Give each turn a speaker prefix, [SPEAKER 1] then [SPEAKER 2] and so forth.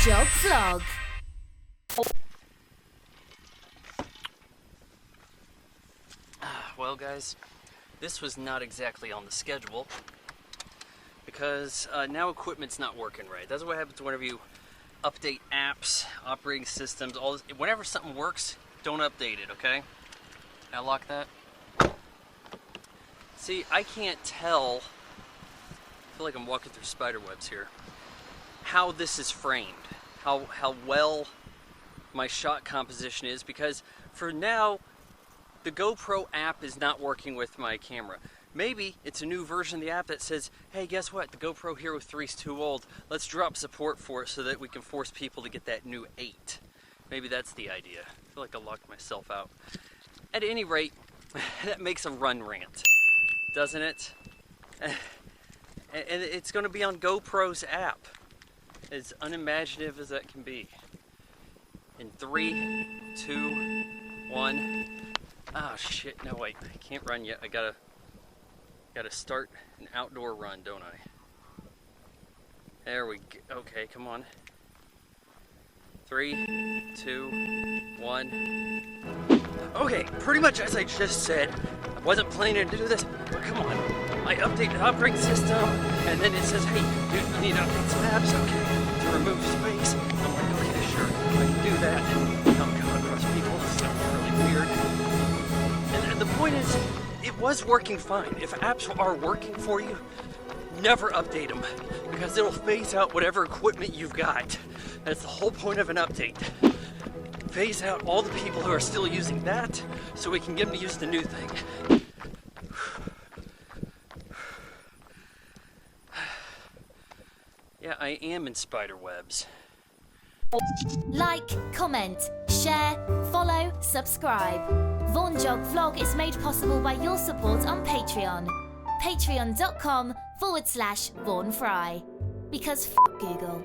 [SPEAKER 1] Jog Vlog.
[SPEAKER 2] Well guys, this was not exactly on the schedule because now equipment's not working right. That's what happens whenever you update apps, operating systems, all this. Whenever something works, don't update it, okay? Can I lock that? See, I can't tell, I feel like I'm walking through spider webs here, how this is framed, how well my shot composition is, because for now, the GoPro app is not working with my camera. Maybe it's a new version of the app that says, hey, guess what? The GoPro Hero 3 is too old. Let's drop support for it so that we can force people to get that new 8. Maybe that's the idea. I feel like I locked myself out. At any rate, that makes a run rant, doesn't it? And it's going to be on GoPro's app. As unimaginative as that can be. In 3, 2, 1. Oh shit, no wait, I can't run yet. I gotta start an outdoor run, don't I? There we go. Okay, come on. 3, 2, 1. Okay, pretty much as I just said, I wasn't planning to do this, but come on. I update the operating system, and then it says, hey, dude, you need to update some apps, okay, to remove space. I'm like, okay, sure, I can do that, and I'm coming across people, it's really weird. And the point is, it was working fine. If apps are working for you, never update them, because it'll phase out whatever equipment you've got. That's the whole point of an update. Phase out all the people who are still using that, so we can get them to use the new thing. Yeah, I am in spider webs.
[SPEAKER 1] Like, comment, share, follow, subscribe. Vaughan Jog Vlog is made possible by your support on Patreon. Patreon.com/Vaughan Fry. Because Google.